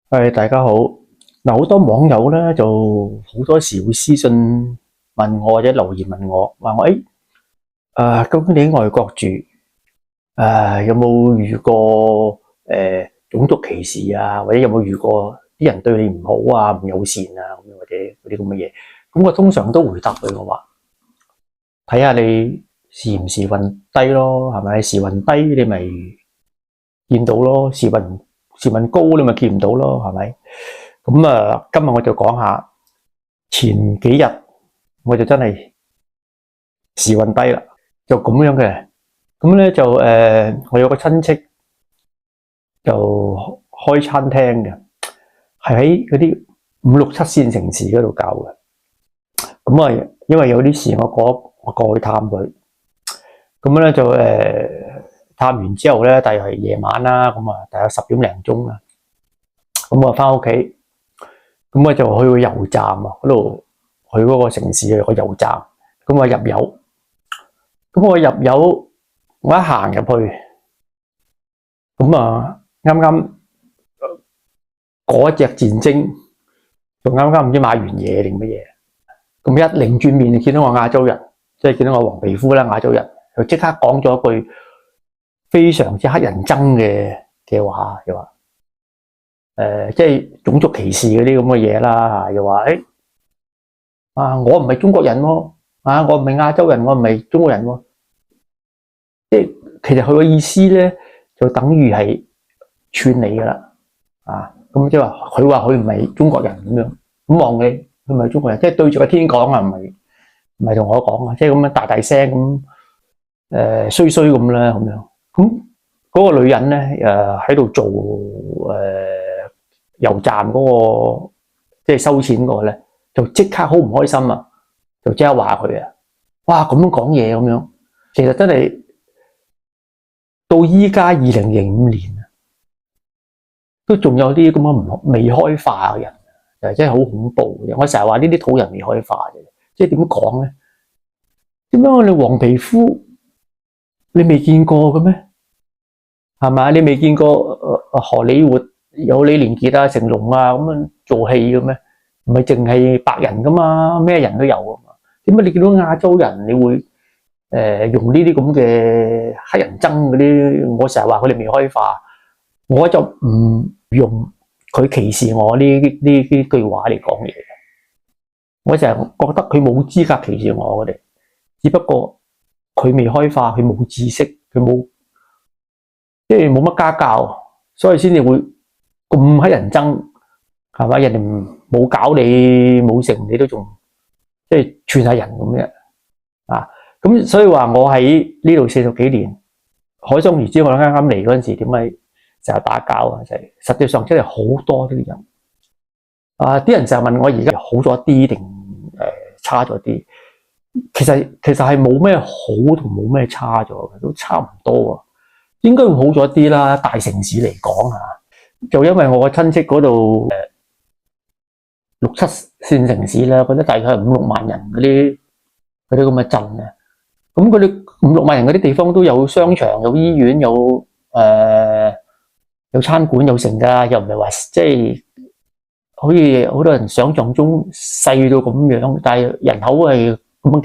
大家好。嗱，好多網友咧就好多時會私信問我或者留言問我，話我究竟你喺外國住，有冇遇過種族歧視啊？或者有冇遇過啲人對你唔好啊、唔友善啊咁樣，或者嗰啲咁嘅嘢？咁我通常都回答佢，我話睇下你時唔時運低咯，係咪？時運低你咪見到咯，時運高你咪見唔到咯，係咪？咁今日我就講下前幾日我就真係時運低啦，就咁樣嘅。咁咧就我有個親戚就開餐廳嘅，係喺嗰啲5、6、7線城市嗰度搞嘅。咁因為有啲事我過去探佢，咁咧就探完之後咧，大約係夜晚啦，大約10點零鐘啦，咁返屋企。咁我就去個油站啊，嗰度去嗰個城市嘅個油站，咁我入油，我一行入去，咁啱啱嗰隻戰爭，仲啱啱唔知買完嘢定乜嘢，咁一擰轉面就見到我亞洲人，即係見到我黃皮膚啦亞洲人，就即刻講咗一句非常之乞人憎嘅話，就話即係種族歧視嗰啲咁嘅嘢啦，又話我唔係中國人喎，我唔係亞洲人，我唔係中國人喎，即係其實佢個意思咧，就等於係串你噶啦，咁即係話佢話佢唔係中國人咁樣，咁望你佢唔係中國人，即係對住個天講啊，唔係同我講啊，即係咁樣大大聲咁衰衰咁啦咁樣，咁嗰個女人咧喺度做油站嗰個即係收錢嗰個咧，就即刻好唔開心啊！就即刻話佢啊，哇咁樣講嘢咁樣，其實真係到依家2005年啊，都仲有啲咁嘅未開化嘅人，真係好恐怖嘅。我成日話呢啲土人未開化嘅，即係點講咧？點解我哋黃皮膚你未見過嘅咩？係咪？你未見過荷里活有李連杰啊、成龍啊咁樣做戲嘅咩？唔係淨係白人噶嘛，咩人都有噶嘛。點解你見到亞洲人你會用呢啲咁嘅黑人憎嗰啲？我成日話佢哋未開化，我就唔用佢歧視我呢句話嚟講嘢。我成日覺得佢冇資格歧視我哋，只不過佢未開化，佢冇知識，佢冇即係冇乜家教，所以先至會咁乞人憎，係嘛？人哋冇搞你冇成，你都仲即係串下人咁樣啊！咁所以話我喺呢度40幾年，可想而知我啱啱嚟嗰陣時點解成日打交啊？就係實際上真係好多呢啲人啊！啲人成日問我而家好咗啲定差咗啲？其實係冇咩好同冇咩差咗嘅，都差唔多啊！應該會好咗啲啦，大城市嚟講就因為我個親戚嗰度6、7線城市啦，嗰啲大概係5、6萬人嗰啲咁嘅鎮啊，咁嗰啲5、6萬人嗰啲地方都有商場、有醫院、有餐館、有成㗎，又唔係話即係好似好多人想象中細到咁樣，但係人口係咁樣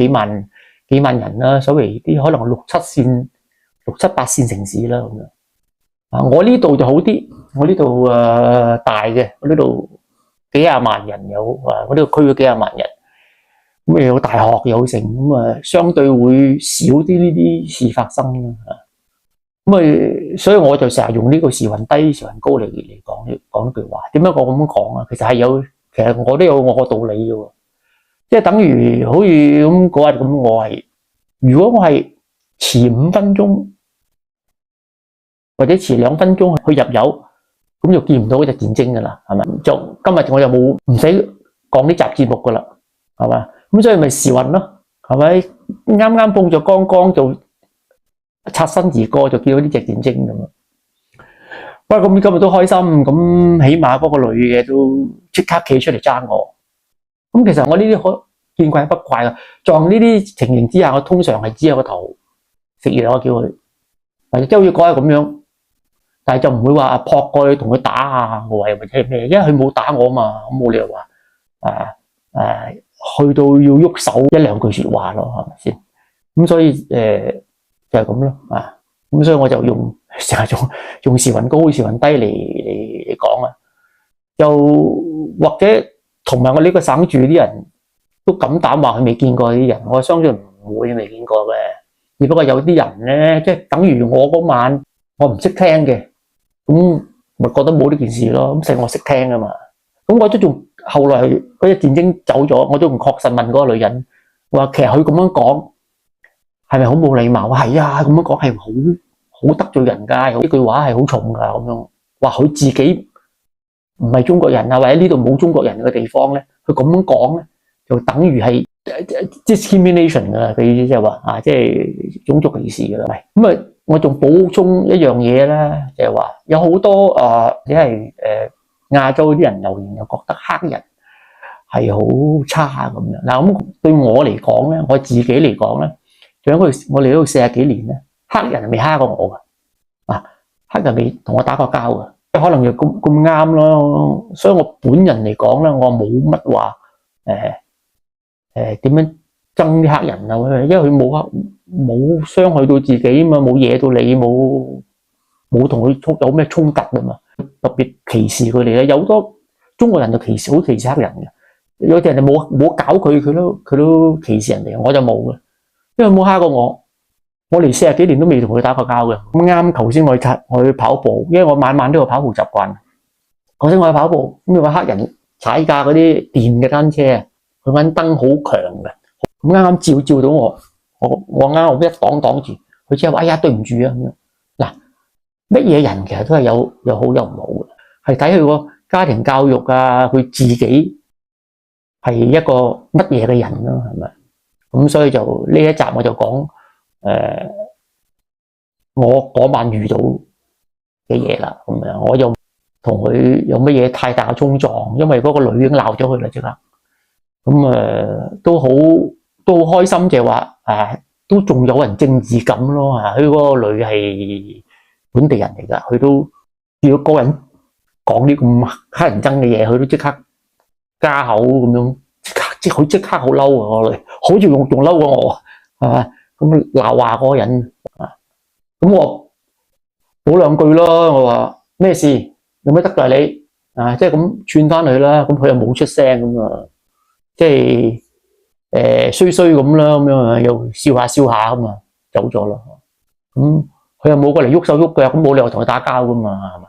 幾萬人啦，所謂啲可能6、7、8線城市啦咁樣。我呢度就好啲，我呢度大嘅，我呢度幾廿萬人有，我呢個區有幾廿萬人，咁有大學有成，咁相對會少啲呢啲事發生啦。咁所以我就成日用呢個時運低、時運高嚟講一句話。點解我咁講啊？其實我都有我個道理嘅，即係等於好似咁嗰日咁，如果我係遲5分鐘或者遲2分鐘去入油，咁就見唔到嗰隻戰爭噶啦，係咪？就今日我就唔使講呢集節目噶啦，係嘛？咁所以咪時運咯，係咪？啱啱碰着剛剛就擦身而過，就見到呢隻戰爭咁啊！不過咁今日都開心，咁起碼嗰個女嘅都即刻企出嚟爭我。咁其實我呢啲見怪不怪噶，撞呢啲情形之下，我通常係只有個頭食完我叫佢，或者即係好似嗰日咁樣。但係就唔會話撲過去同佢打啊，或者係咩，因為佢冇打我嘛，咁冇理由話去到要喐手一兩句説話咯，係咪先？咁所以就係咁咯啊！咁所以我就成日用時運高時運低嚟講啊，又或者同埋我呢個省住啲人都敢膽話佢未見過啲人，我相信唔會未見過嘅。只不過有啲人咧，即係等於我嗰晚我唔識聽嘅，咁咪覺得冇呢件事咯。咁成我識聽噶嘛，咁我都仲後來嗰隻戰爭走咗，我都仲確實問嗰個女人話，其實佢咁樣講係咪好冇禮貌？係啊，咁樣講係好得罪人㗎，呢句話係好重㗎咁樣。話佢自己唔係中國人啊，或者呢度冇中國人嘅地方咧，佢咁樣講咧，就等於係 discrimination 㗎。佢意思就係話即係種族歧視㗎啦。咁啊，我仲補充一樣嘢咧，就係話有好多即係亞洲啲人留言又覺得黑人係好差咁樣。嗱，咁對我嚟講咧，我自己嚟講咧，喺我嚟呢度40幾年咧，黑人係未蝦過我㗎，黑人未同我打過交㗎。可能就咁啱咯，所以我本人嚟講咧，我冇乜話點樣憎啲黑人啊，因為佢冇傷害到自己嘛，冇惹到你，冇同佢有咩衝突㗎嘛，特別歧視佢哋咧。有好多中國人就好歧視黑人嘅，有啲人就冇搞佢都歧視人哋，我就冇嘅，因為冇蝦過我。我嚟40幾年都未同佢打過交嘅。咁啱頭先我去跑步，因為我晚晚都有跑步習慣。頭先我去跑步，咁有個黑人踩架嗰啲電嘅單車，佢盞燈好強嘅，咁啱照到我啱一擋住，佢之後話哎呀對唔住啊咁樣。嗱，乜嘢人其實都係有好有唔好嘅，係睇佢個家庭教育啊，佢自己係一個乜嘢嘅人咯，係咪？咁所以就呢一集我就講。我嗰晚遇到嘅嘢啦，咁樣我又同佢有乜嘢太大嘅衝撞，因為嗰個女已經鬧咗佢啦，即刻咁都好開心，就係話都仲有人正義感咯啊！佢嗰個女係本地人嚟噶，佢都如果個人講啲咁黑人憎嘅嘢，佢都即刻加口咁樣，佢即刻好嬲啊！個女好似仲嬲過我係嘛？咁鬧話嗰個人咁我補兩句咯。我話咩事？有咩得罪你即係咁串翻佢啦。咁佢又冇出聲咁即係衰咁啦，咁樣又笑下咁走咗啦。咁佢又冇過嚟喐手喐腳，咁冇理由同佢打交噶嘛，係嘛？